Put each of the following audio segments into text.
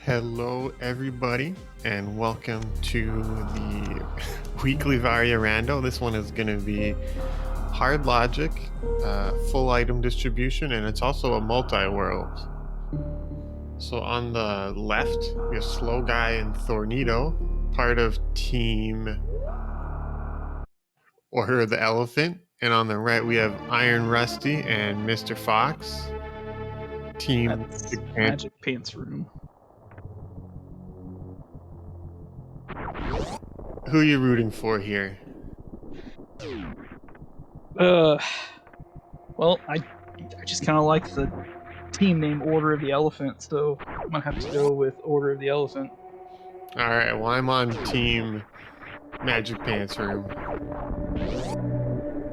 Hello, everybody, and welcome to the weekly Varia Rando. This one is going to be hard logic, full item distribution, and it's also a multi-world. So on the left, we have Slow Guy and Thornito, part of Team Order of the Elephant. And on the right, we have Iron Rusty and Mr. Fox, Team That's Magic Panther. Magic Pants Room. Who are you rooting for here? Well, I just kind of like the team name Order of the Elephant, so I'm gonna have to go with Order of the Elephant. All right, well, I'm on Team Magic Pants Room.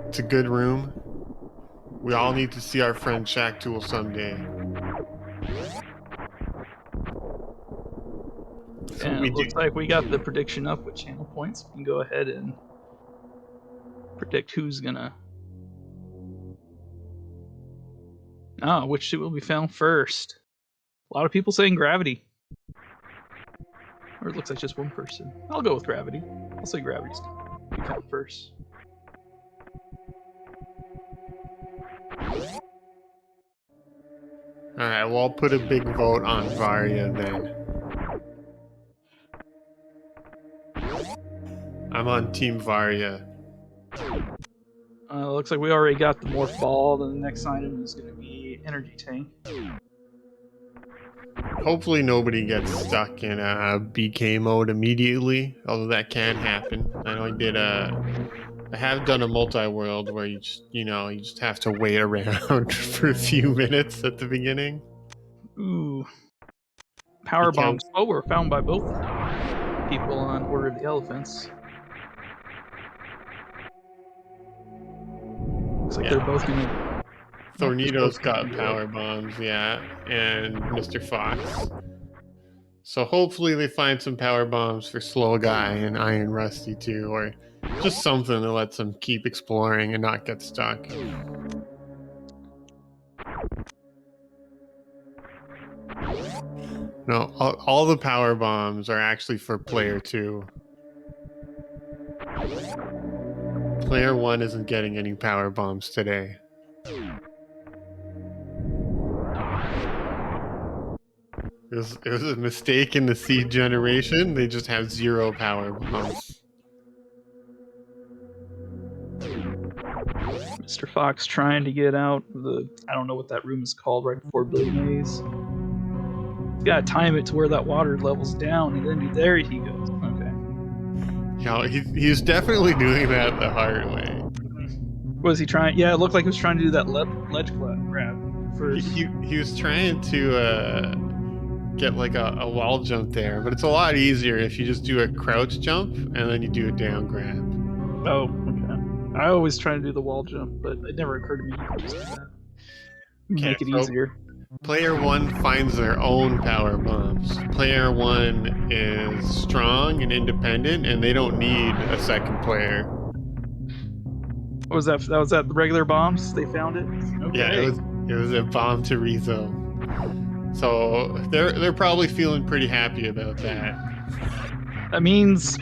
It's a good room. We all need to see our friend Shaq Tool someday. So And we it looks do. like we got the prediction up with channel points. We can go ahead and predict who's gonna. Which suit will be found first? A lot of people saying Gravity. Or it looks like just one person. I'll go with Gravity. I'll say Gravity's gonna be found first. All right, well, I'll put a big vote on Varia then. I'm on Team Varia. Looks like we already got the Morph Ball. The next item is going to be Energy Tank. Hopefully nobody gets stuck in BK mode immediately, although that can happen. I know I have done a multi-world where you just have to wait around for a few minutes at the beginning. Ooh. Power bombs. Oh, were found by both people on Order of the Elephants. Looks like they're both gonna. Thornito's got power bombs, yeah, and Mr. Fox. So hopefully they find some power bombs for Slow Guy and Iron Rusty too, or just something that lets them keep exploring and not get stuck. No, all the power bombs are actually for player 2. Player 1 isn't getting any power bombs today. It was a mistake in the seed generation. They just have 0 power bombs. Mr. Fox trying to get out the. I don't know what that room is called right before Billy Mays. He's got to time it to where that water level's down, and then there he goes. Okay. Yeah, he's definitely doing that the hard way. Was he trying? Yeah, it looked like he was trying to do that ledge grab first. He was trying to get like a wall jump there, but it's a lot easier if you just do a crouch jump and then you do a down grab. Oh, okay. I always try to do the wall jump, but it never occurred to me you could just do that. Make it easier. Player 1 finds their own power bombs. Player 1 is strong and independent, and they don't need a second player. What was that? That was that the regular bombs? They found it? Okay. Yeah, it was a bomb to Rezo. So they're probably feeling pretty happy about that. That means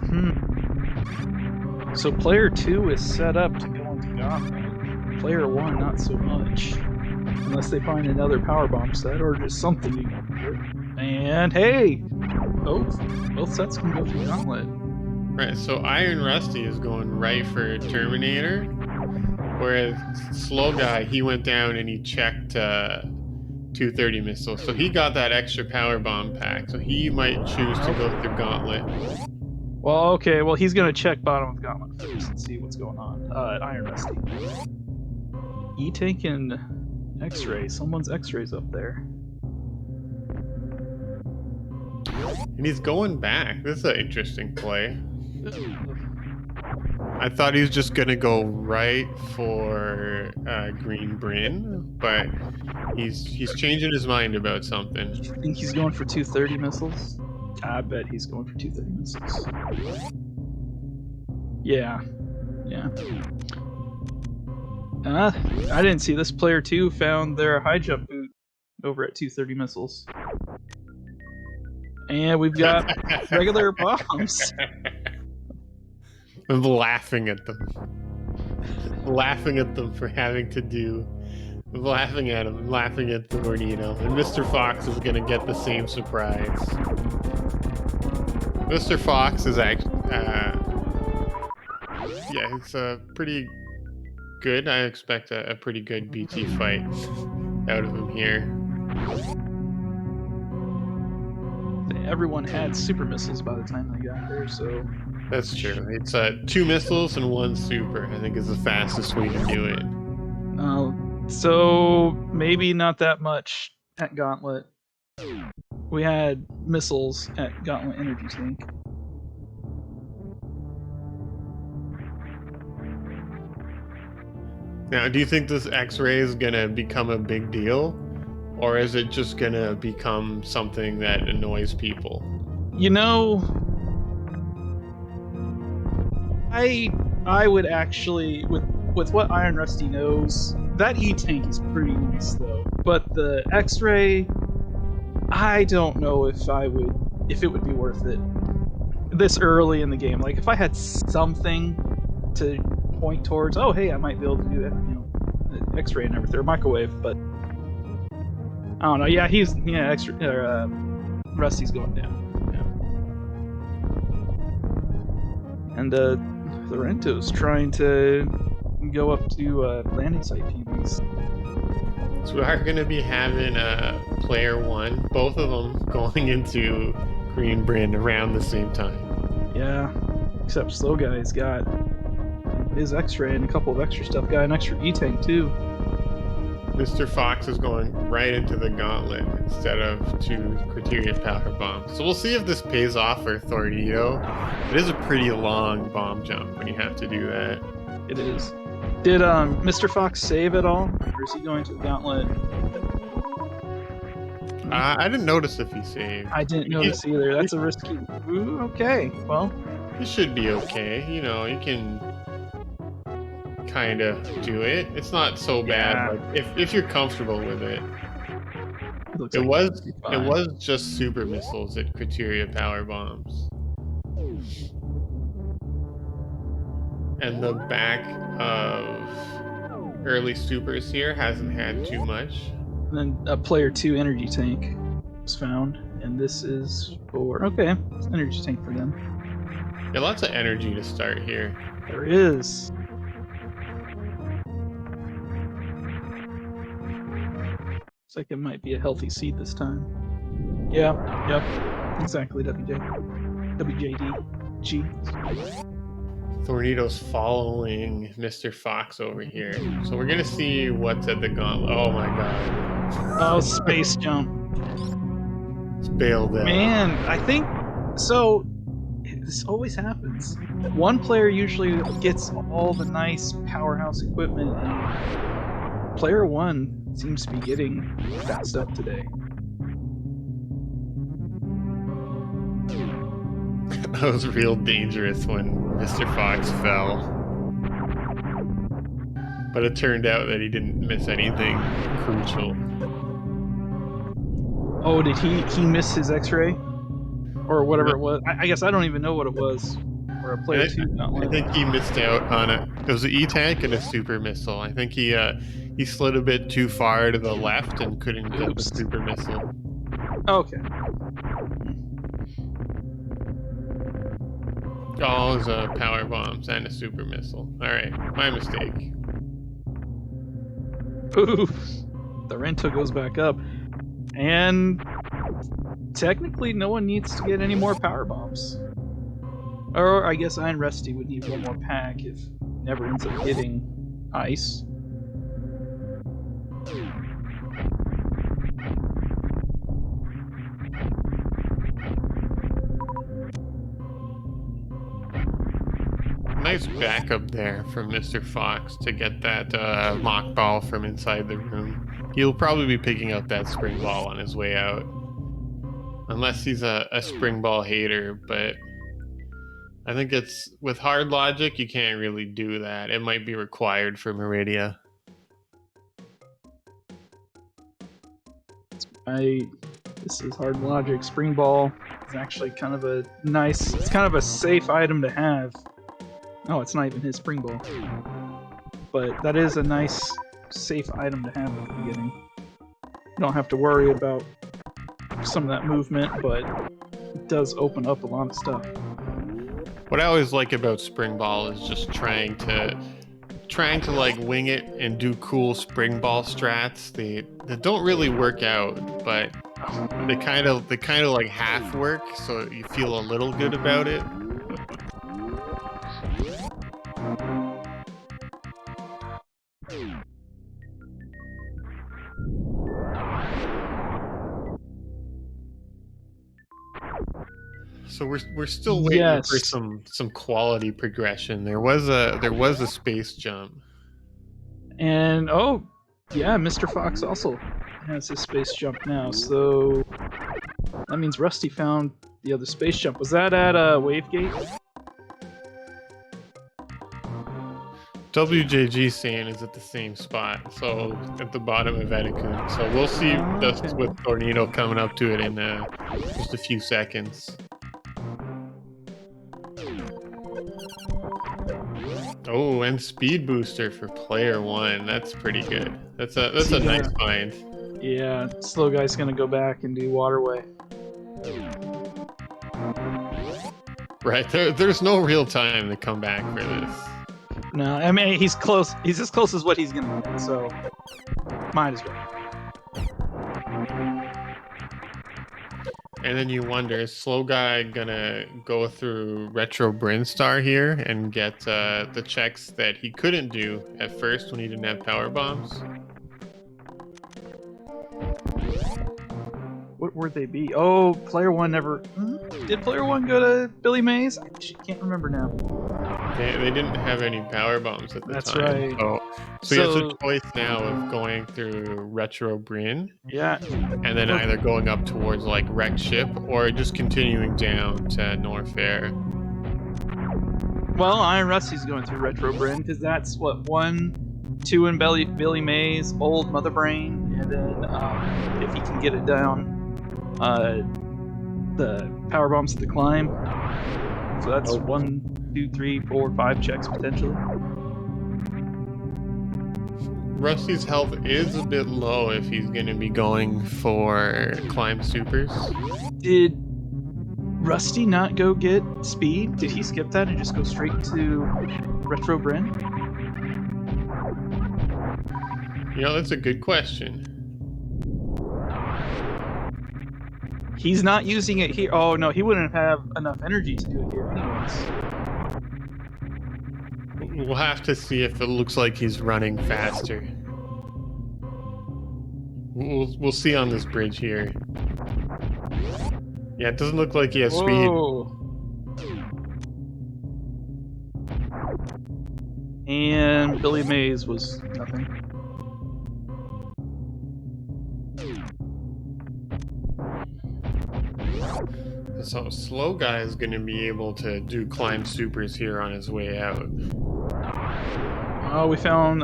so player 2 is set up to go into Gauntlet. Player 1 not so much. Unless they find another power bomb set or just something. And hey! Both sets can go through Gauntlet. Right, so Iron Rusty is going right for Terminator, whereas Slow Guy, he went down and he checked 230 missiles. So he got that extra power bomb pack, so he might choose to go through Gauntlet. Well, okay, well he's gonna check bottom of Gauntlet first and see what's going on. Iron Rusty. E-Tank and X-Ray. Someone's X-Ray's up there. And he's going back. This is an interesting play. I thought he was just gonna go right for Green Bryn, but he's changing his mind about something. I think he's going for 230 missiles. I bet he's going for 230 missiles. Yeah. I didn't see this. Player 2 found their high jump boot over at 230 missiles. And we've got regular bombs. I'm laughing at them. Laughing at them for having to do. Laughing at him, laughing at the tornado. And Mr. Fox is gonna get the same surprise. Mr. Fox is actually, yeah, it's pretty good. I expect a pretty good BT fight out of him here. Everyone had super missiles by the time they got there, so That's true. It's 2 missiles and 1 super, I think is the fastest way to do it. so maybe not that much at Gauntlet. We had missiles at Gauntlet Energy Tank. Now, do you think this X-ray is gonna become a big deal? Or is it just gonna become something that annoys people? You know, I would actually, with what Iron Rusty knows, that E-Tank is pretty nice though. But the X-ray, I don't know if it would be worth it this early in the game. Like if I had something to point towards, oh hey, I might be able to do that, the X-ray and everything, or microwave. But I don't know. Yeah, Rusty's going down. Yeah. And Lorento's trying to go up to landing site PBs. So we are going to be having player 1, both of them going into Green Bryn around the same time. Yeah, except Slow Guy's got his X-ray and a couple of extra stuff. Got an extra E-Tank too. Mr. Fox is going right into the gauntlet instead of 2 criteria power bombs. So we'll see if this pays off for Tornado. It is a pretty long bomb jump when you have to do that. It is. Did Mr. Fox save at all? Or is he going to the gauntlet? I didn't notice if he saved. I didn't notice either. That's a risky... Ooh, okay, well... He should be okay. You know, you can kind of do it. It's not so bad. Like, if you're comfortable with it. It was just super missiles at criteria power bombs. And the back of early supers here hasn't had too much. And then a player 2 energy tank was found, and this is for... Okay, it's an energy tank for them. Yeah, lots of energy to start here. There is. Looks like it might be a healthy seed this time. Yeah, yep, exactly, WJD. G. Tornado's following Mr. Fox over here. So we're gonna see what's at the gauntlet. Oh my god. Oh, space jump. It's bailed out. Man, I think... So, this always happens. One player usually gets all the nice powerhouse equipment, and player 1 seems to be getting that stuff today. That was real dangerous when Mr. Fox fell. But it turned out that he didn't miss anything crucial. Oh, did he miss his X-ray? Or whatever it was. I guess I don't even know what it was. Or a player 2 gauntlet. I think he missed out on it. It was an E-Tank and a super missile. I think he slid a bit too far to the left and couldn't get the super missile. Okay. All his power bombs and a super missile. Alright, my mistake. Oof. The Rando goes back up. And technically no one needs to get any more power bombs. Or I guess Iron Rusty would need one more pack if he never ends up getting ice. Nice backup there from Mr. Fox to get that mock ball from inside the room. He'll probably be picking up that spring ball on his way out. Unless he's a spring ball hater, but I think it's with hard logic, you can't really do that. It might be required for Meridia. This is hard logic. Spring ball is actually kind of a nice. It's kind of a safe item to have. Oh, it's not even his spring ball, but that is a nice, safe item to have at the beginning. You don't have to worry about some of that movement, but it does open up a lot of stuff. What I always like about spring ball is just trying to like wing it and do cool spring ball strats. They don't really work out, but they kind of like half work, so you feel a little good about it. So we're still waiting for Yes. some quality progression. There was a space jump. And oh, yeah, Mr. Fox also has his space jump now, so that means Rusty found the other space jump. Was that at Wavegate? WJG saying is at the same spot, so at the bottom of Etikun. So we'll see just Okay. with Tornado coming up to it in just a few seconds. Oh, and speed booster for player 1. That's pretty good. That's a nice find. Yeah, slow guy's gonna go back and do waterway. Right, there's no real time to come back for this. No, I mean he's close. He's as close as what he's gonna get, so might as well. And then you wonder, is Slow Guy gonna go through Retro Brinstar here and get the checks that he couldn't do at first when he didn't have power bombs? What would they be? Oh, player 1 never. Did player 1 go to Billy Mays? I can't remember now. They didn't have any power bombs at the That's time. right. So he has a choice now of going through Retro Brin. Yeah. And then either going up towards like Wrecked Ship or just continuing down to Norfair. Well, Iron Rusty's going through Retro Brin because that's what 1, 2 in Billy Mays, Old Mother Brain, and then if he can get it down, the power bombs at the climb. So that's 1, 2, 3, 4, 5 checks potentially. Rusty's health is a bit low if he's going to be going for climb supers. Did Rusty not go get speed? Did he skip that and just go straight to Retro Brin? You know, that's a good question. He's not using it here. Oh no, he wouldn't have enough energy to do it here anyways. We'll have to see if it looks like he's running faster. We'll see on this bridge here. Yeah, it doesn't look like he has speed. And Billy Mays was nothing. So Slow Guy is going to be able to do climb supers here on his way out. Oh, we found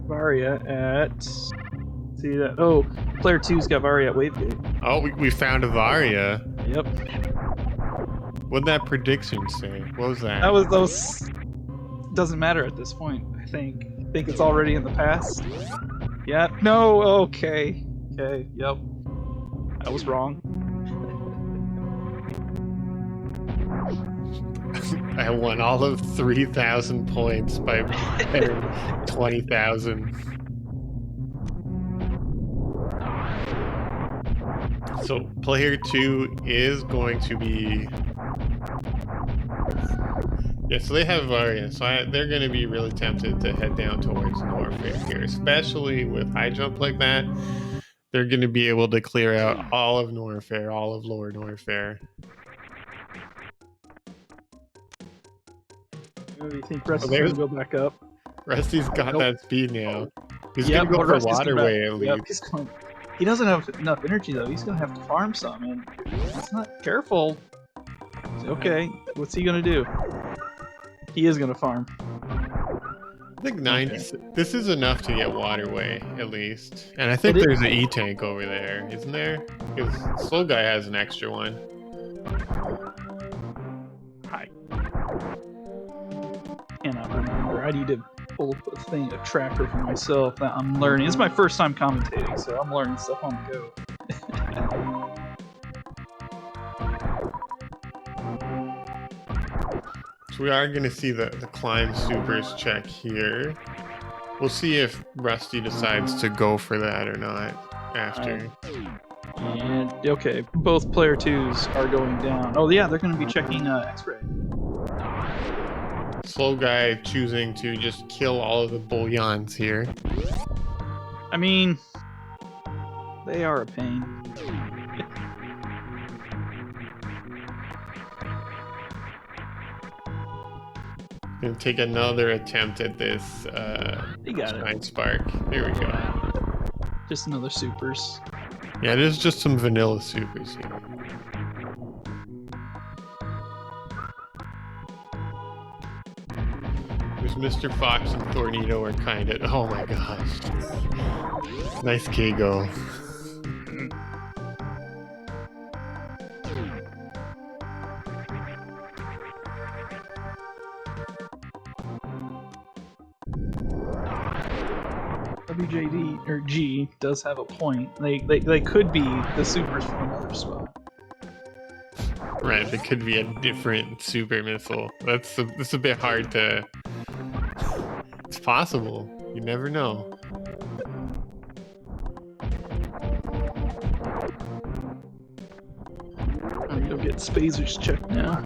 Varia at. See that? Oh, player 2's got Varia at Wavegate. Oh, we found a Varia. Yep. What'd that prediction say? What was that? That was those. Doesn't matter at this point. I think it's already in the past. Yeah. No. Okay. Okay. Yep. I was wrong. I won all of 3,000 points by 20,000. So player 2 is going to be... Yeah, so they have Varia, so they're going to be really tempted to head down towards Norfair here, especially with high jump like that. They're going to be able to clear out all of Norfair, all of Lower Norfair. Do you think Rusty's gonna go back up? Rusty's got that speed now. He's yep, gonna go for Rusty's waterway at least. Yep, he's going. He doesn't have enough energy though. He's gonna have to farm some, and that's not careful. Okay, what's he gonna do? He is gonna farm. think 90. Okay. This is enough to get waterway, at least. And I think It is- there's an E-tank over there, isn't there? Because Slow Guy has an extra one. I cannot remember. I need to pull up a tracker for myself that I'm learning. It's my first time commentating, so I'm learning stuff on the go. So we are going to see the climb supers check here. We'll see if Rusty decides to go for that or not after. And okay, both player 2s are going down. Oh yeah, they're going to be checking X-ray. Slow Guy choosing to just kill all of the bullions here. I mean, they are a pain. Gonna take another attempt at this You got Shine it. Spark. There we go. Just another supers. Yeah, there's just some vanilla supers here. There's Mr. Fox and Tornado are kind of. Oh my gosh. Nice K-go. WJD or G does have a point. They could be the supers from another spot. Right, it could be a different super missile. That's a bit hard to. It's possible. You never know. I'm gonna go get Spazer's checked now.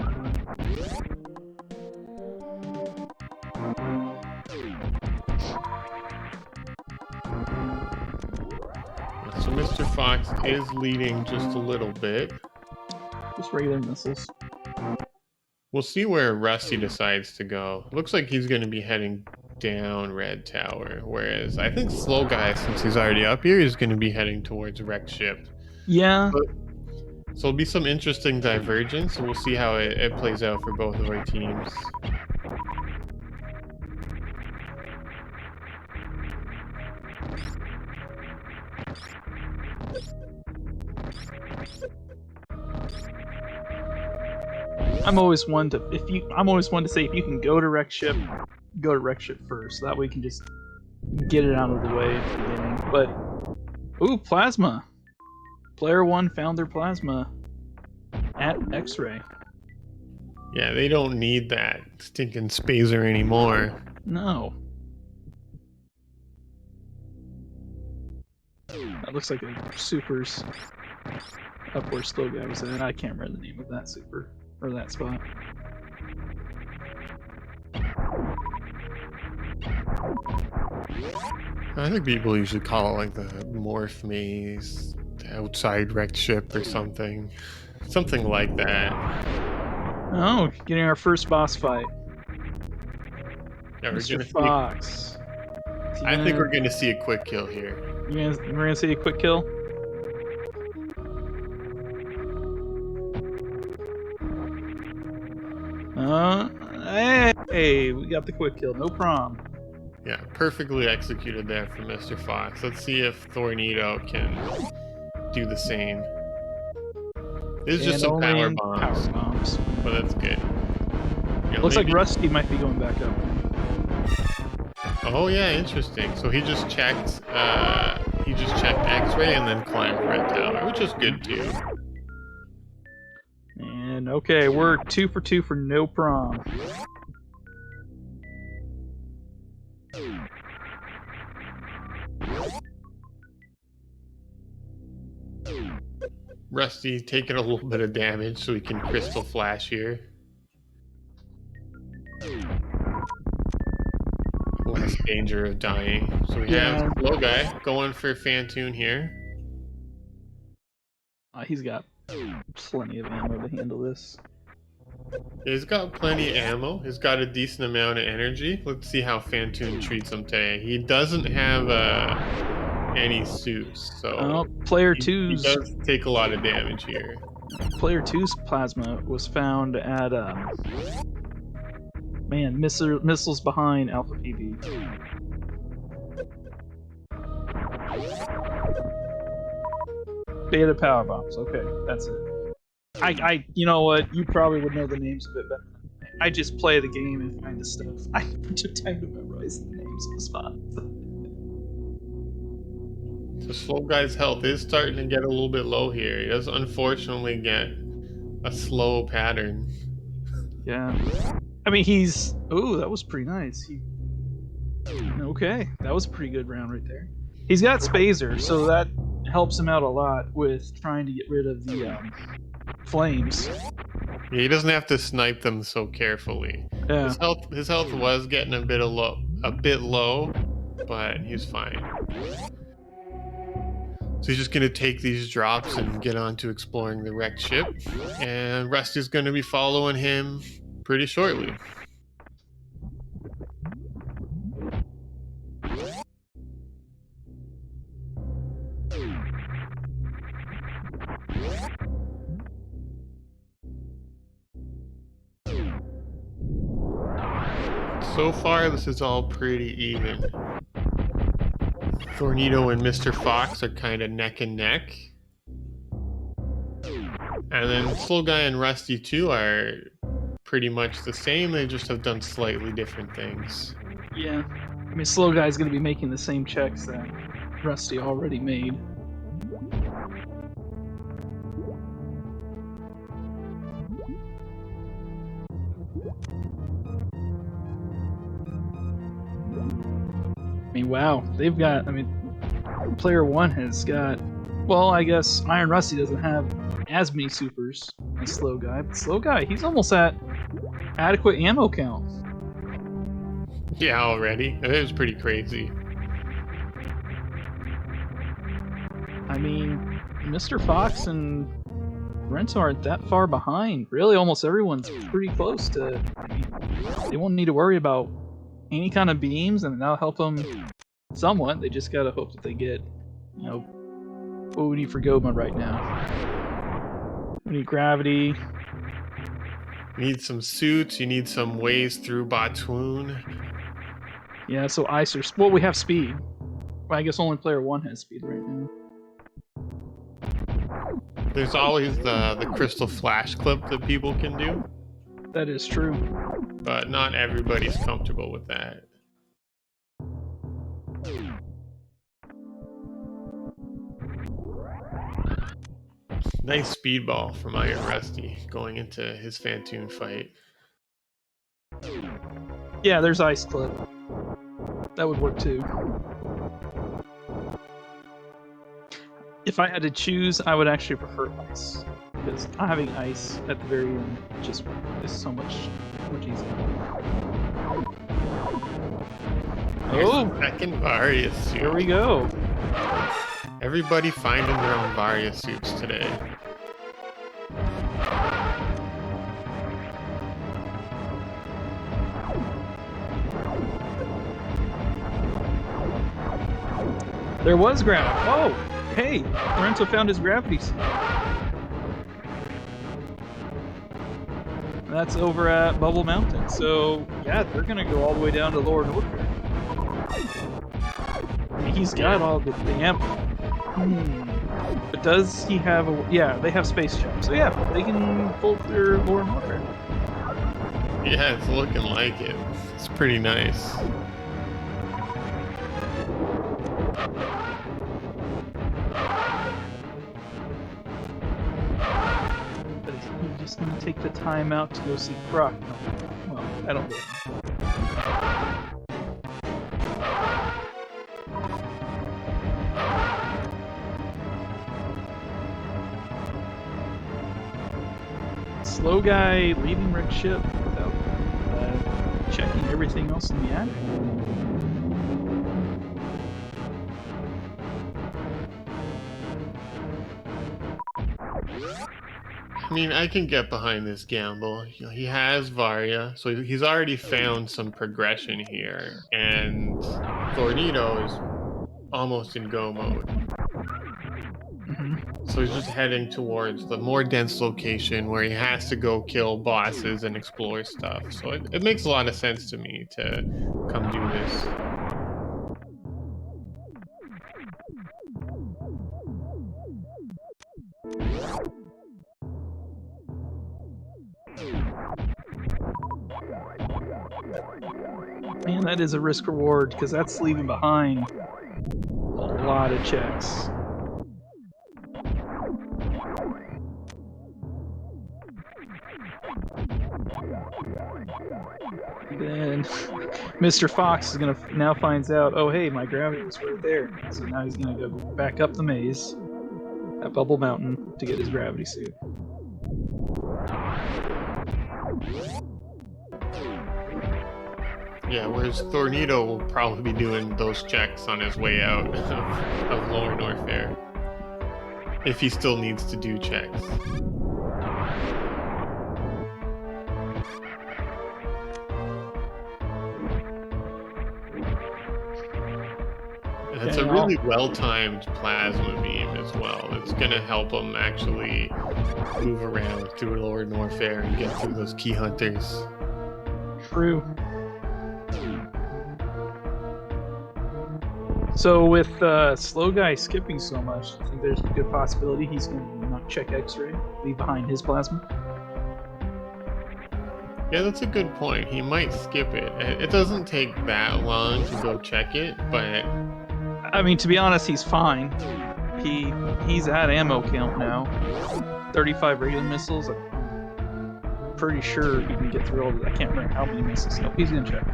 So Mr. Fox is leading just a little bit. Just regular missiles. We'll see where Rusty decides to go. Looks like he's going to be heading down Red Tower, whereas I think Slow Guy, since he's already up here, is going to be heading towards Wreck Ship. Yeah. So it'll be some interesting divergence, and we'll see how it plays out for both of our teams. I'm always one to say if you can go to Wreck Ship, go to Wreck Ship first. That way you can just get it out of the way at the beginning. But ooh, plasma. Player 1 found their plasma at X-ray. Yeah, they don't need that stinking Spazer anymore. No. That looks like a supers up where Slow Guy was at. I can't remember the name of that super or that spot. I think people usually call it like the Morph Maze, the outside wrecked ship or something. Something like that. Oh, getting our first boss fight. Yeah, Mr. Fox. I think we're gonna see a quick kill here. We're gonna see a quick kill? Hey, we got the quick kill, no problem. Yeah, perfectly executed there from Mr. Fox. Let's see if Tornado can do the same. This is just some power bombs, but that's good. You know, looks like Rusty might be going back up. Oh yeah, interesting. So he just checked X-ray and then climbed Red Tower, which is good too. And okay, we're 2 for 2 for no prom. Rusty taking a little bit of damage so he can crystal flash here. Less danger of dying. So we have Slow Guy going for Fantoon here. He's got plenty of ammo to handle this. He's got plenty of ammo. He's got a decent amount of energy. Let's see how Fantoon treats him today. He doesn't have any suits, so player he 2's does take a lot of damage here. Player 2's plasma was found at Man, missiles behind Alpha PB. Beta power bombs. Okay, that's it. You know what? You probably would know the names of it better than me. I just play the game and find the stuff. I took time to memorize the names of the spots. The slow guy's health is starting to get a little bit low here. He does unfortunately get a slow pattern. Yeah. I mean, he's... Ooh, that was pretty nice. Okay, that was a pretty good round right there. He's got Spazer, so that helps him out a lot with trying to get rid of the flames. Yeah, he doesn't have to snipe them so carefully. Yeah. His health was getting a bit low, but he's fine. So he's just gonna take these drops and get on to exploring the wrecked ship, and Rusty's gonna be following him pretty shortly. So far, this is all pretty even. Tornado and Mr. Fox are kind of neck and neck. And then Slow Guy and Rusty too are pretty much the same. They just have done slightly different things. Yeah. I mean, Slow Guy's going to be making the same checks that Rusty already made. I mean, wow. They've got... I mean, Player 1 has got... Well, I guess Iron Rusty doesn't have as many supers as Slow Guy, but Slow Guy, he's almost at adequate ammo count. Yeah, already. It was pretty crazy. I mean, Mr. Fox and Rando aren't that far behind. Really, almost everyone's pretty close to... I mean, they won't need to worry about any kind of beams, and that'll help them somewhat. They just gotta hope that they get, you know, what we need for Goma right now. We need gravity. You need some suits, you need some ways through Batoon. Yeah, so ice or... Well, we have speed. Well, I guess only Player 1 has speed right now. There's always the crystal flash clip that people can do. That is true. But not everybody's comfortable with that. Nice speedball from Iron Rusty going into his Fantoon fight. Yeah, there's ice clip. That would work too. If I had to choose, I would actually prefer ice, because having ice at the very end just is so much easier. Oh, Second Varia suit. here we go. Everybody finding their own Varia suits today. There was gravity. Oh, hey, Rando found his gravity suit. That's over at Bubble Mountain. So, yeah, they're going to go all the way down to Lower Northern. I mean, he's got all the ammo. But does he have a... Yeah, they have space jump. So, yeah, they can full clear Lower Northern. Yeah, it's looking like it. It's pretty nice. But is he just going to take the time out to go see Croc? No. Well, I don't know. Slow Guy leaving wreck ship without checking everything else in the attic. I mean, I can get behind this gamble. He has Varia, so he's already found some progression here, and Tornado is almost in go mode. So So he's just heading towards the more dense location where he has to go kill bosses and explore stuff. So it makes a lot of sense to me to come do this. Man, that is a risk reward because that's leaving behind a lot of checks. Then Mr. Fox is gonna now finds out, oh hey, my gravity was right there. So now he's gonna go back up the maze at Bubble Mountain to get his gravity suit. Yeah, whereas Thornado will probably be doing those checks on his way out of Lower Norfair. If he still needs to do checks. It's a really well-timed plasma beam as well. It's going to help him actually move around through Lower Norfair and get through those key hunters. True. So with Slow Guy skipping so much, I think there's a good possibility he's going to not check X-ray, leave behind his plasma. Yeah, that's a good point. He might skip it. It doesn't take that long to go check it, but I mean, to be honest, he's fine. He's at ammo count now. 35 regular missiles. I'm pretty sure he can get through all of it. I can't remember how many missiles. Nope, he's gonna check.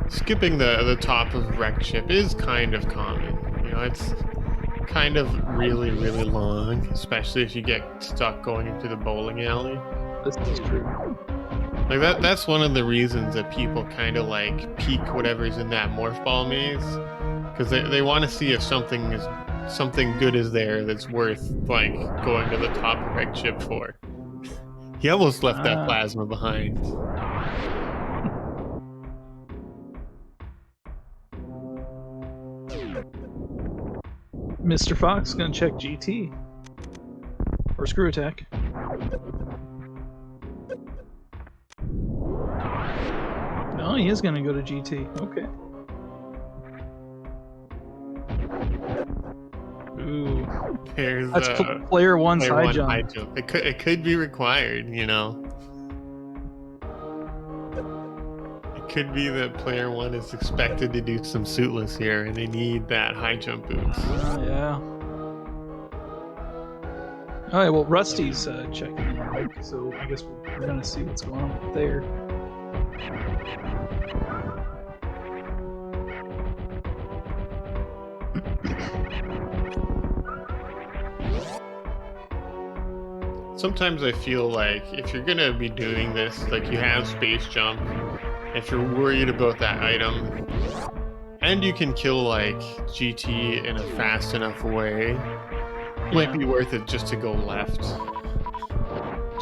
Skipping the top of wrecked ship is kind of common. You know, it's kind of really, really long, especially if you get stuck going into the bowling alley. This is true. Like that's one of the reasons that people kind of like peek whatever's in that morph ball maze, because they want to see if something good is there that's worth like going to the top of wrecked ship for. He almost left that plasma behind. Mr. Fox gonna check GT or screw attack. No, he is gonna go to GT. Okay. Ooh. That's player one's high jump. It could be required, you know. It could be that player one is expected to do some suitless here, and they need that high jump boost. Yeah. All right. Well, Rusty's checking in, so I guess we're gonna see what's going on there. Sometimes I feel like if you're gonna be doing this, like you have space jump, if you're worried about that item, and you can kill like GT in a fast enough way, it might be worth it just to go left.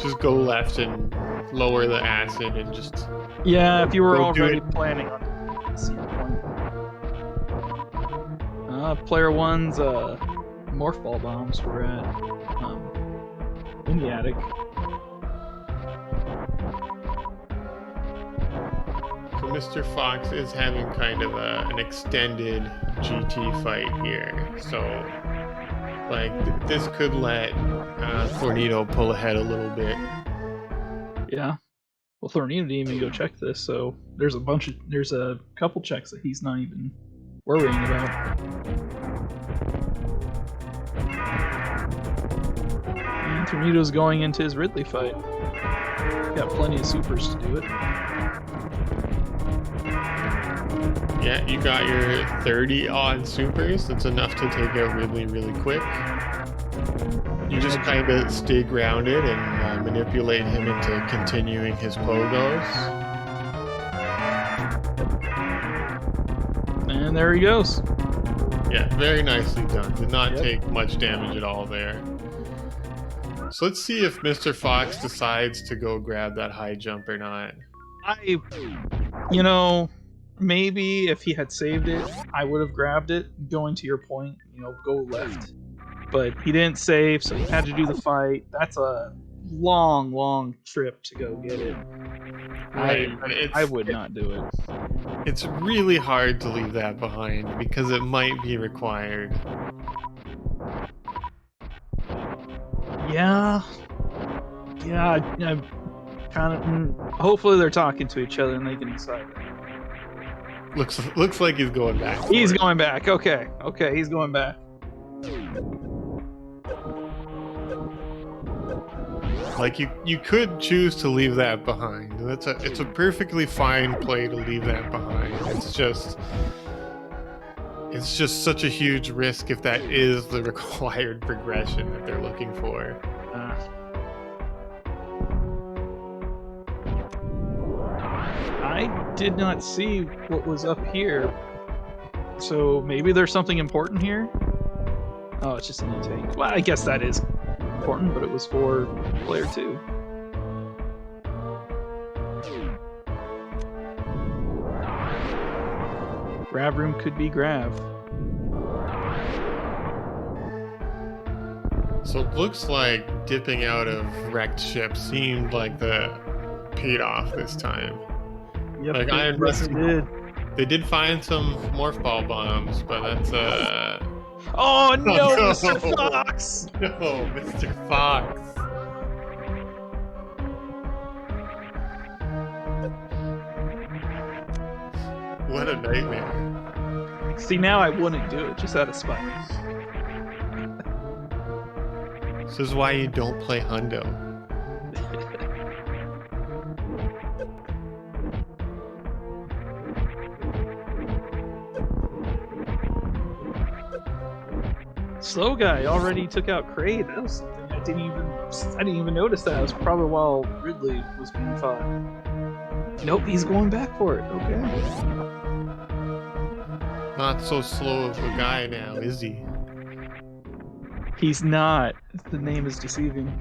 Just go left and lower the acid and just... Yeah, if you were already planning on it, I see your point. Player one's morph ball bombs were at in the attic. So Mr. Fox is having kind of an extended GT fight here. So, like, this could let Thornado pull ahead a little bit. Yeah. Well, Thornado didn't even go check this, so there's a couple checks that he's not even worrying about. And Tornado's going into his Ridley fight. Got plenty of supers to do it. Yeah, you got your 30 odd supers. That's enough to take out Ridley really quick. You just kind of stay grounded and manipulate him into continuing his pogos. And there he goes. Yeah, very nicely done. Did not take much damage at all there. So let's see if Mr. Fox decides to go grab that high jump or not. maybe if he had saved it, I would have grabbed it. Going to your point, go left. But he didn't save, so he had to do the fight. That's a long, long trip to go get it. Right, but I would not do it. it's really hard to leave that behind because it might be required. Yeah, I kind of. Hopefully, they're talking to each other and they can decide that. Looks like he's going back. He's going back. Okay, he's going back. Like you could choose to leave that behind. It's a perfectly fine play to leave that behind. It's just such a huge risk if that is the required progression that they're looking for. I did not see what was up here, so maybe there's something important here. Oh, it's just an intake. Well, I guess that is important, but it was for player 2. Grab room could be grav. So it looks like dipping out of wrecked ship seemed like the paid off this time. Yep, like Iron Rusty did. They did find some morph ball bombs, but that's Oh no, no. Mr. Fox! No, Mr. Fox. What a nightmare. See, now I wouldn't do it just out of spite. This is why you don't play Hundo. Slow guy already took out Kraid. That was something I didn't even notice that. It was probably while Ridley was being fought. Nope, he's going back for it. Okay. Not so slow of a guy now, is he? He's not. The name is deceiving.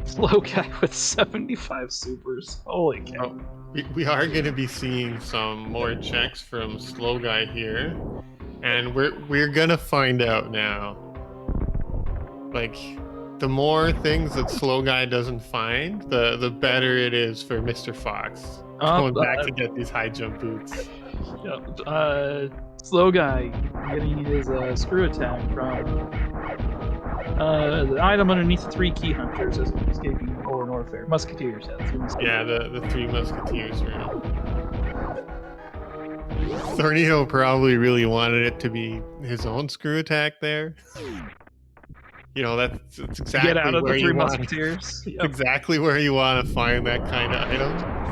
Slow guy with 75 supers. Holy cow. We are going to be seeing some more checks from Slow Guy here, and we're going to find out now. Like, the more things that Slow Guy doesn't find, the better it is for Mr. Fox. Going back to get these high jump boots. Yep. Slow Guy getting his screw attack from the item underneath the 3 key hunters as escaping Lower Norfair. Musketeers, yeah, the 3 Musketeers round. Thornito probably really wanted it to be his own screw attack there. You know, that's exactly get out of where the 3 you Musketeers. Yep. Exactly where you want to find that kind of item.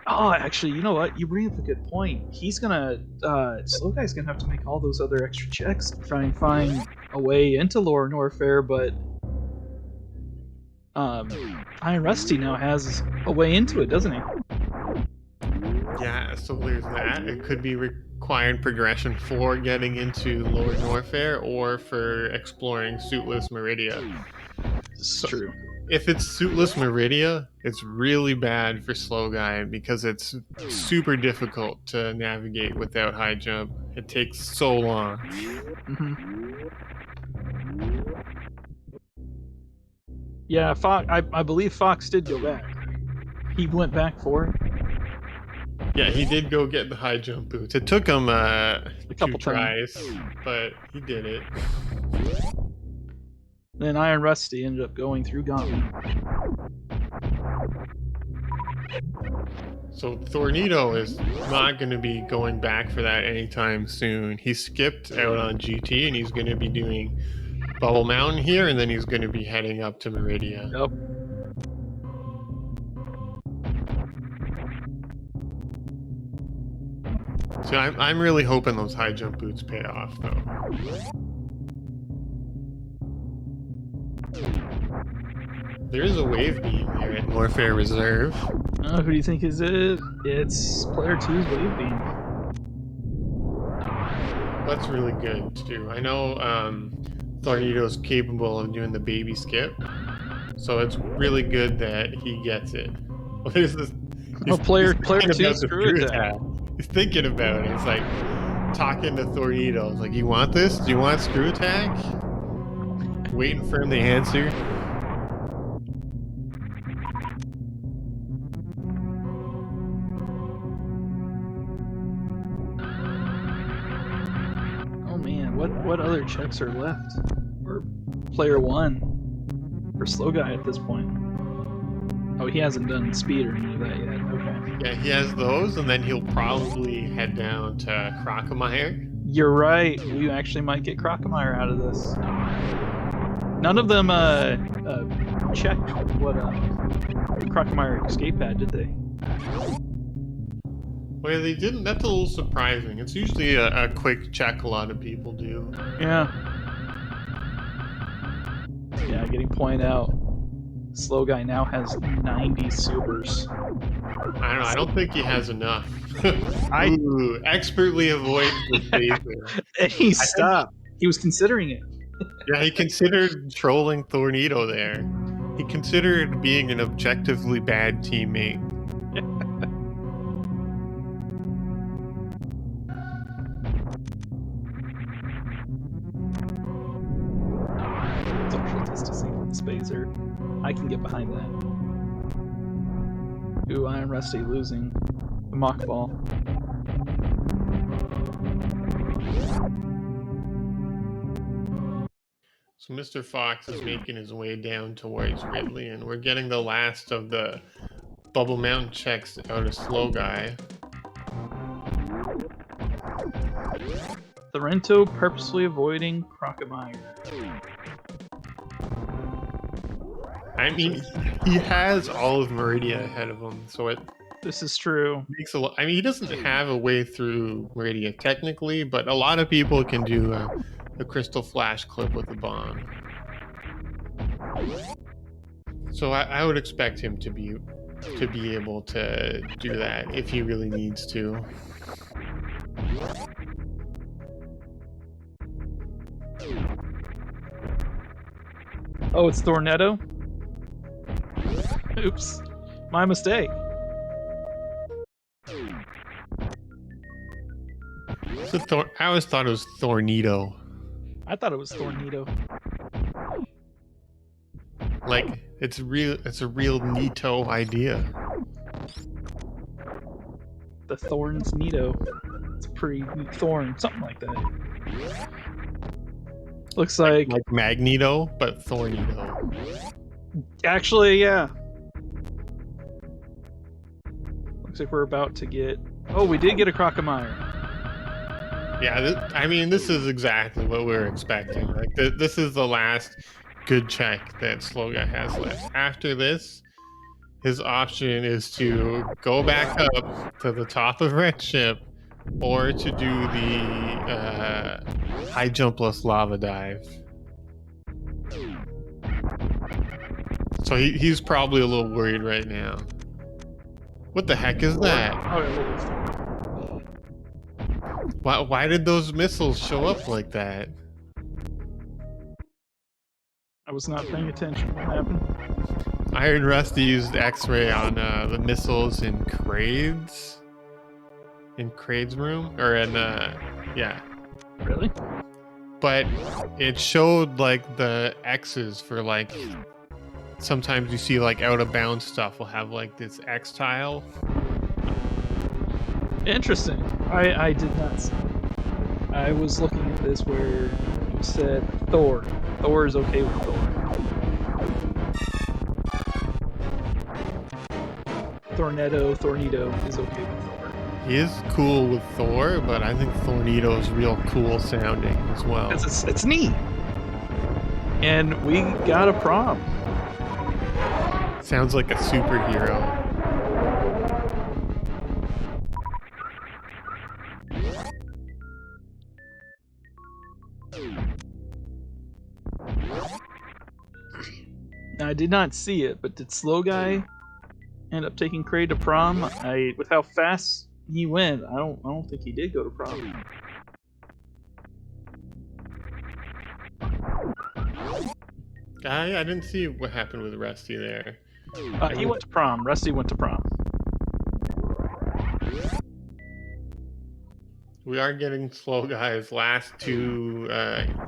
Actually, you know what? You bring up a good point. He's gonna, Slow Guy's gonna have to make all those other extra checks to try and find a way into Lower Norfair, but Iron Rusty now has a way into it, doesn't he? Yeah, so there's that. It could be required progression for getting into Lower Norfair or for exploring Suitless Meridia. This is true. If it's Suitless Meridia, it's really bad for Slow Guy because it's super difficult to navigate without high jump. It takes so long. Mm-hmm. Yeah, Fox. I believe Fox did go back. He went back for it. Yeah, he did go get the high jump boots. It took him a couple tries, but he did it. Then Iron Rusty ended up going through Gauntlet. So Thornito is not going to be going back for that anytime soon. He skipped out on GT and he's going to be doing Bubble Mountain here, and then he's going to be heading up to Meridia. Yep. So I'm really hoping those high jump boots pay off, though. There is a wave beam here at Norfair Reserve. Who do you think is it? It's player 2's wave beam. That's really good too. I know Thornito's capable of doing the baby skip, So it's really good that he gets it. Well, there's this. Oh, player Thinking 2 about the screw screw attack. attack. He's thinking about it. It's like talking to Thornito. It's like, you want this? Do you want screw attack? Waiting for him to answer. Oh man, what other checks are left? Or player 1 for slow guy at this point. Oh, he hasn't done speed or any of that yet. Okay. Yeah, he has those, and then he'll probably head down to Crocomire. You're right. We actually might get Crocomire out of this. None of them checked what Crocomire escape had, did they? Well, they didn't. That's a little surprising. It's usually a quick check a lot of people do. Yeah. Yeah, getting pointed out. Slow guy now has 90 supers. I don't know. I don't think he has enough. I Ooh, expertly avoids the phaser. and he stopped. He was considering it. Yeah, he considered trolling Thornito there. He considered being an objectively bad teammate. Social distancing from the spacer. I can get behind that. Ooh, I am Rusty losing the mock ball. So Mr. Fox is making his way down towards Ridley, and we're getting the last of the Bubble Mountain checks out of Slow Guy. Rando purposely avoiding Crocomire. I mean, he has all of Meridia ahead of him, so it This is true. makes a lot. I mean, he doesn't have a way through Meridia technically, but a lot of people can do a Crystal Flash clip with a bomb. So I would expect him to be able to do that if he really needs to. Oh, it's Thornetto? Oops. My mistake. So I always thought it was Thornito. I thought it was Thornito. Like it's a real Nito idea. The Thorns Nito. It's pretty neat thorn, something like that. Looks like Magneto, but Thornito. actually, yeah. Looks like we're about to get. Oh, we did get a Crocomire. Yeah, I mean, this is exactly what we were expecting. Like, this is the last good check that Slow Guy has left. After this, his option is to go back up to the top of Red Ship, or to do the high jumpless lava dive. So he's probably a little worried right now. What the heck is that? Oh, yeah, Why did those missiles show up like that? I was not paying attention. What happened? Iron Rusty used X-ray on the missiles in Kraid's room, or in yeah. Really? But it showed like the X's for like. Sometimes you see like out of bounds stuff will have like this X tile. Interesting. I did not see. I was looking at this where you said Thor. Thor is okay with Thor. Thornito is okay with Thor. He is cool with Thor, but I think Thornito is real cool sounding as well. It's neat. And we got a prom. Sounds like a superhero. Now, I did not see it, but did Slow Guy end up taking Kraid to prom? With how fast he went, I don't think he did go to prom. I didn't see what happened with Rusty there. He went to prom. Rusty went to prom. We are getting slow guys. Last two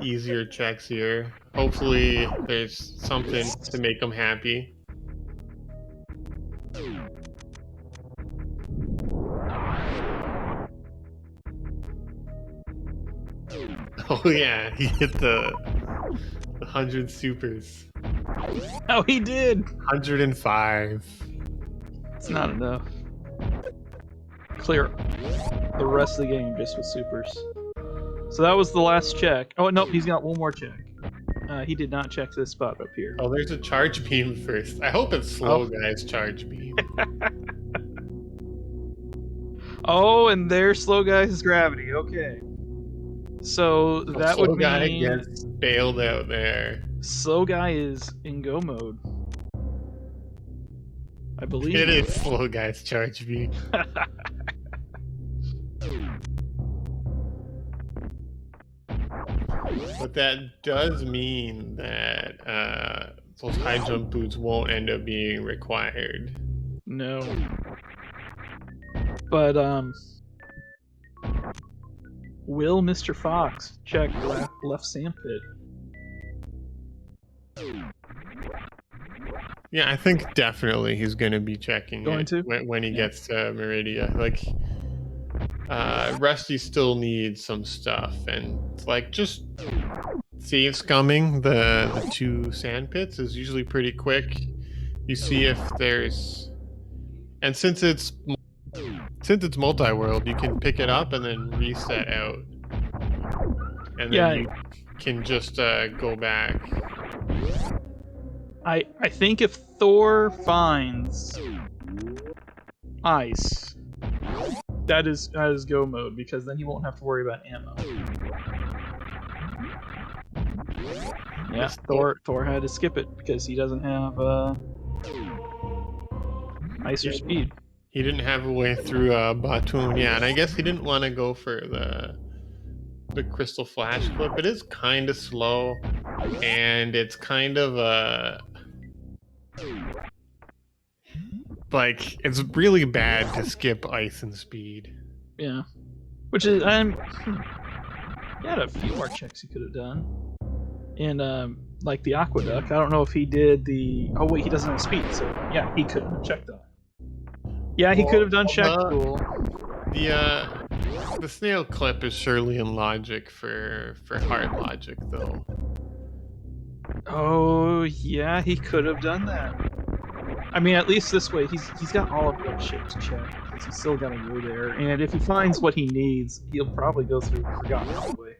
easier checks here. Hopefully, there's something to make them happy. Oh yeah, he hit the 100 supers. Oh, he did. 105. It's not enough. Clear the rest of the game just with supers. So that was the last check. Oh nope, he's got one more check. He did not check this spot up here. Oh, there's a charge beam first. I hope it's slow guys charge beam. Oh, and there's slow guy's gravity. Okay. So that would mean guy gets bailed out there. slow guy is in go mode. I believe It is slow guys charge beam. But that does mean that those high jump boots won't end up being required. No. But will Mr. Fox check left sandpit? Yeah, I think definitely he's going to be checking when he gets to Meridia. Like, Rusty still needs some stuff, and like just save scumming the two sand pits is usually pretty quick. You see if there's, and since it's multi-world, you can pick it up and then reset out, and then you can just go back. I think if Thor finds ice, that is go mode, because then he won't have to worry about ammo. Yeah, Thor had to skip it because he doesn't have ice or speed. He didn't have a way through Batoon, yeah, and I guess he didn't want to go for the Crystal Flash clip. It is kind of slow, and it's kind of like, it's really bad to skip ice and speed. Yeah, which is he had a few more checks he could have done, and like the aqueduct. I don't know if he did the. Oh wait, he doesn't have speed, so yeah, he couldn't have checked that. Yeah, he could have done check school. The snail clip is surely in logic for hard logic, though. Oh yeah, he could have done that. I mean, at least this way, he's got all of that shit to check, because he's still got to go there. And if he finds what he needs, he'll probably go through Forgotten Highway.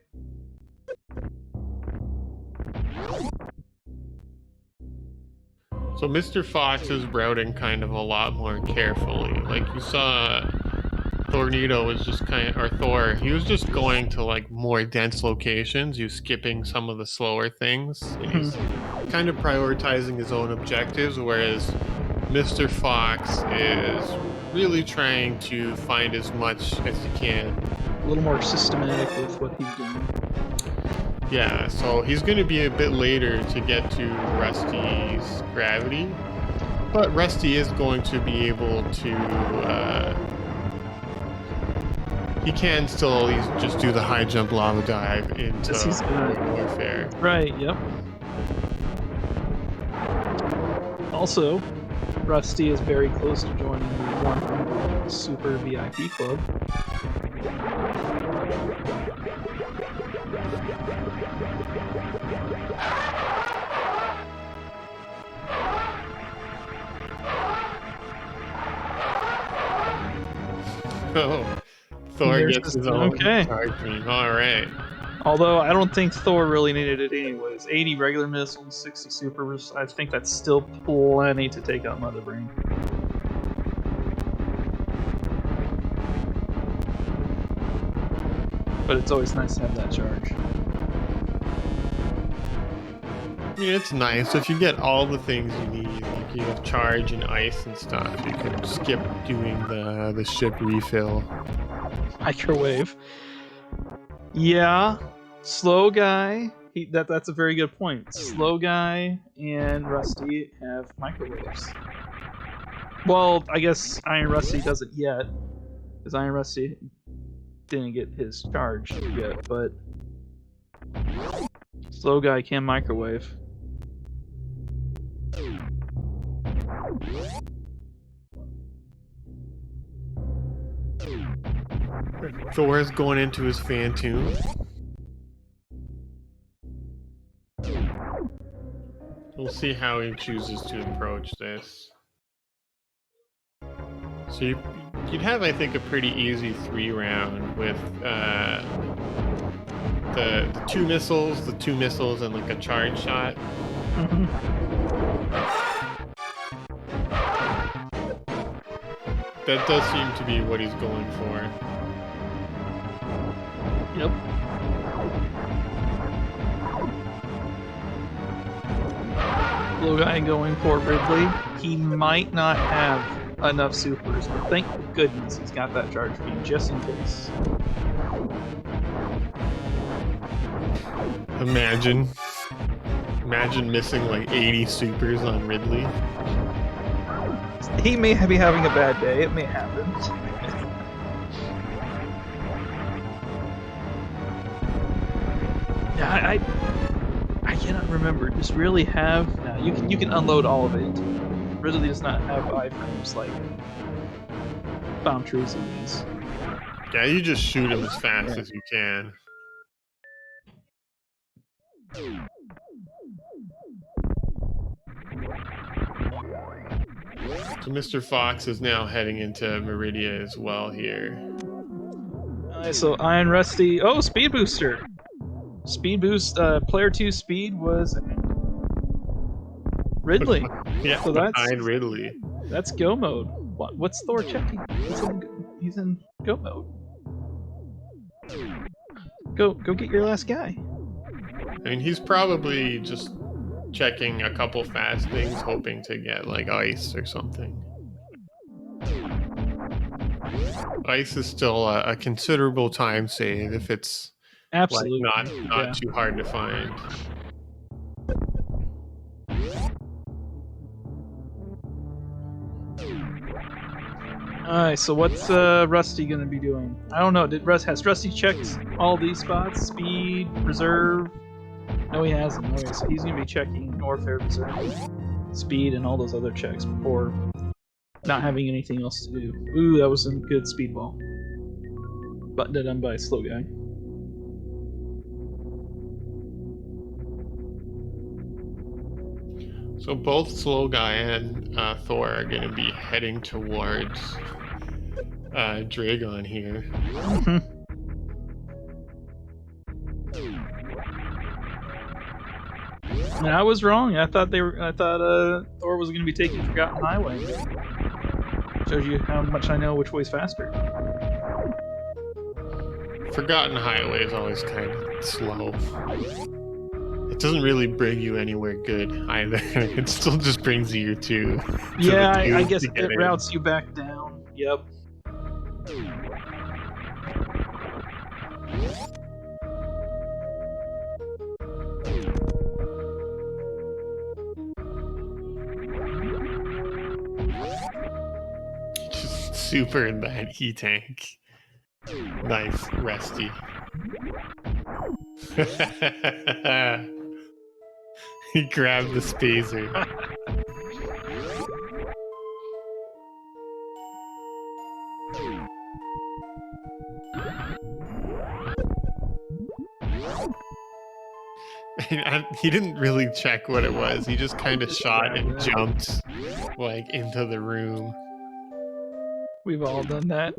So Mr. Fox is routing kind of a lot more carefully. Like, you saw Tornado was just Thor, he was just going to like more dense locations. He was skipping some of the slower things. And he's kind of prioritizing his own objectives, whereas Mr. Fox is really trying to find as much as he can. A little more systematic with what he's doing. Yeah, so he's going to be a bit later to get to Rusty's gravity, but Rusty is going to be able to, he can still at least just do the high jump lava dive into warfare. Right, yep. Also, Rusty is very close to joining the 100 Super VIP Club. Oh, Thor gets his own charge beam. All right. Although I don't think Thor really needed it anyways. 80 regular missiles, 60 supers. I think that's still plenty to take out Mother Brain. But it's always nice to have that charge. I mean, it's nice. If you get all the things you need, like you have charge and ice and stuff, you can skip doing the ship refill. Microwave. Yeah, slow guy. That's a very good point. Slow Guy and Rusty have microwaves. Well, I guess Iron Rusty doesn't yet, because Iron Rusty didn't get his charge yet, but Slow Guy can microwave. Thor's going into his Phantom. We'll see how he chooses to approach this. So you'd have, I think, a pretty easy 3-round with the two missiles, and like a charge shot. That does seem to be what he's going for. Yep. Slow Guy going for Ridley. He might not have enough supers, but thank goodness he's got that charge beam just in case. Imagine missing like 80 supers on Ridley. He may be having a bad day. It may happen. Yeah, I cannot remember. Does really have? No, you can unload all of it. Ridley does not have iframes like bomb trees and these. Yeah, you just shoot him as fast as you can. So Mr. Fox is now heading into Meridia as well here. So Iron Rusty. Oh, speed booster. Speed boost. Player 2 speed was Ridley. Yeah, so behind Ridley. That's go mode. What's Thor checking? He's in go mode. Go get your last guy. I mean, he's probably just checking a couple fast things, hoping to get like ice or something. Ice is still a considerable time save if it's absolutely like not too hard to find. Alright, so what's Rusty gonna be doing? I don't know. Has Rusty checked all these spots? Speed, reserve? No, he hasn't. Okay, so he's gonna be checking Warfare, reserve, speed, and all those other checks before not having anything else to do. Ooh, that was a good speedball. Buttoned done by Slow Guy. So both Slow Guy and Thor are going to be heading towards Dragon here. And I was wrong. I thought Thor was going to be taking Forgotten Highway. Shows you how much I know which way's faster. Forgotten Highway is always kind of slow. It doesn't really bring you anywhere good either. It still just brings you to yeah, I guess it routes you back down. Yep. Just super in that E-tank. Nice, Rusty. He grabbed the spazer. He didn't really check what it was. He just kind of shot and jumped like into the room. We've all done that.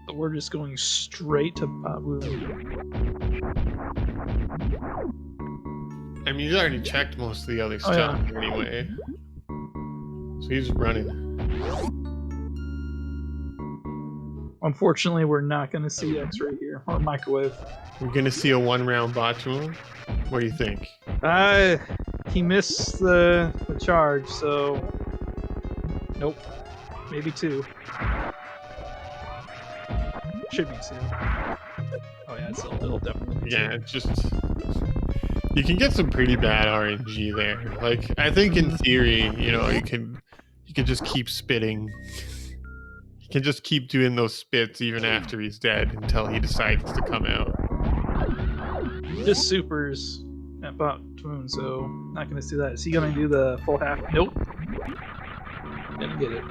But we're just going straight to Babu. I mean, he's already checked most of the other stuff anyway. So he's running. Unfortunately, we're not going to see X-ray here, or microwave. We're going to see a 1-round Botchmo. What do you think? He missed the charge, so... Nope. Maybe 2. Should be 2. Oh yeah, it'll definitely be 2. Yeah, it's just you can get some pretty bad RNG there. Like I think in theory, you can just keep spitting. You can just keep doing those spits even after he's dead until he decides to come out. Just supers at bottom, so not gonna see that. Is he gonna do the full half? Nope. Didn't get it.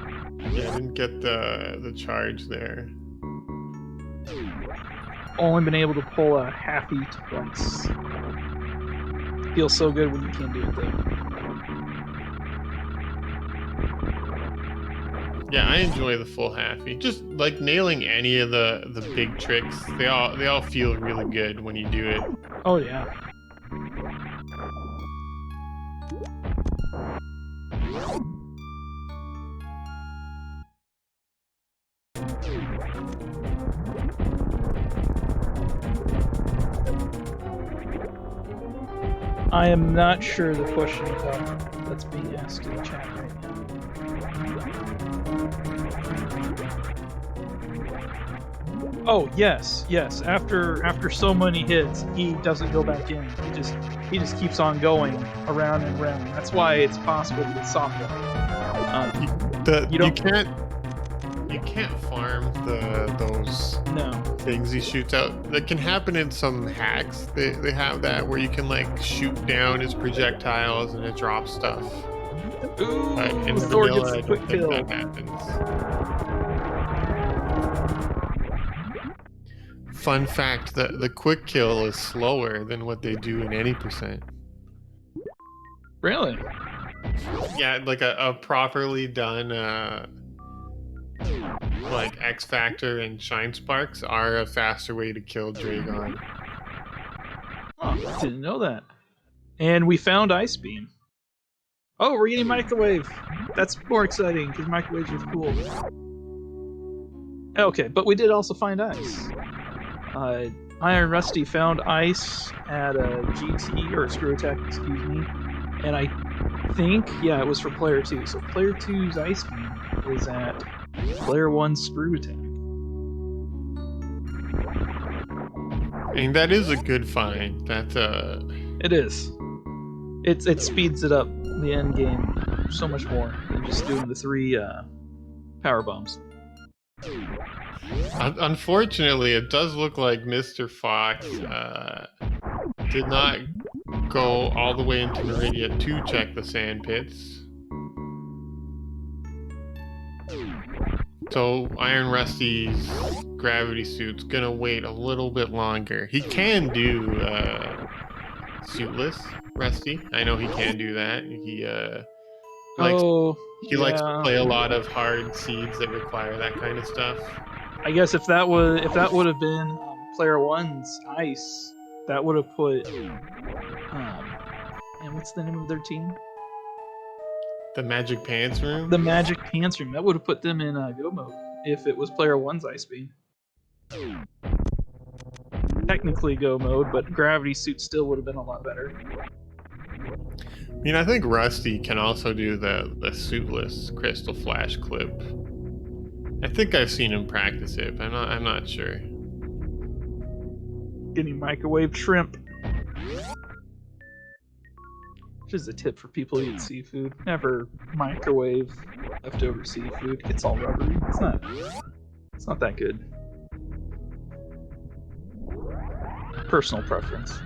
Yeah, I didn't get the charge there. Only been able to pull a halfie twice. Feels so good when you can do it though. Yeah, I enjoy the full halfie. Just like nailing any of the big tricks, they all feel really good when you do it. Oh yeah. I am not sure the question that's being asked in the chat right now. Oh yes. After so many hits, he doesn't go back in. He just keeps on going around and around. That's why it's possible to get soft lock. You can't farm those No. things he shoots out. That can happen in some hacks. They have that where you can like shoot down his projectiles and it drops stuff. Ooh, But in Thor vanilla, gets I the quick don't think kill. that happens. Fun fact: the quick kill is slower than what they do in any percent. Really? Yeah, like a properly done like X Factor and Shine Sparks are a faster way to kill Dragon. Oh, didn't know that. And we found Ice Beam. Oh, we're getting Microwave. That's more exciting because Microwaves are cool. Okay, but we did also find Ice. Iron Rusty found Ice at a GT, or Screw Attack, excuse me. And I think, yeah, it was for Player 2. So Player 2's Ice Beam is at Player 1's Screw Attack. I mean, that is a good find. That's It is. It speeds it up, the end game, so much more than just doing the 3 power bombs. Unfortunately, it does look like Mr. Fox did not go all the way into Meridia to check the sand pits. So Iron Rusty's gravity suit's gonna wait a little bit longer. He can do suitless Rusty. I know he can do that. He likes to play a lot of hard seeds that require that kind of stuff. I guess if that would have been Player 1's Ice, that would have put and what's the name of their team? The Magic Pants Room? The Magic Pants Room. That would have put them in go mode if it was Player 1's Ice Beam. Technically go mode, but Gravity Suit still would have been a lot better. I mean, I think Rusty can also do the suitless Crystal Flash clip. I think I've seen him practice it, but I'm not sure. Getting microwave shrimp. Which is a tip for people who eat seafood. Never microwave leftover seafood. It gets all rubbery. It's not that good. Personal preference.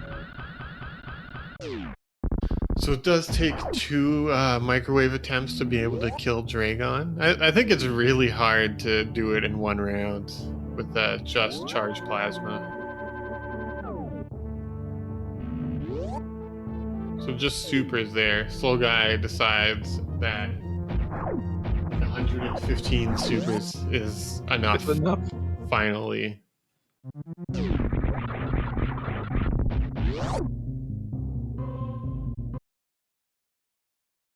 So it does take 2 microwave attempts to be able to kill Dragon. I think it's really hard to do it in 1 round with just charged plasma. So just supers there. Slow Guy decides that 115 supers is enough. It's enough. Finally.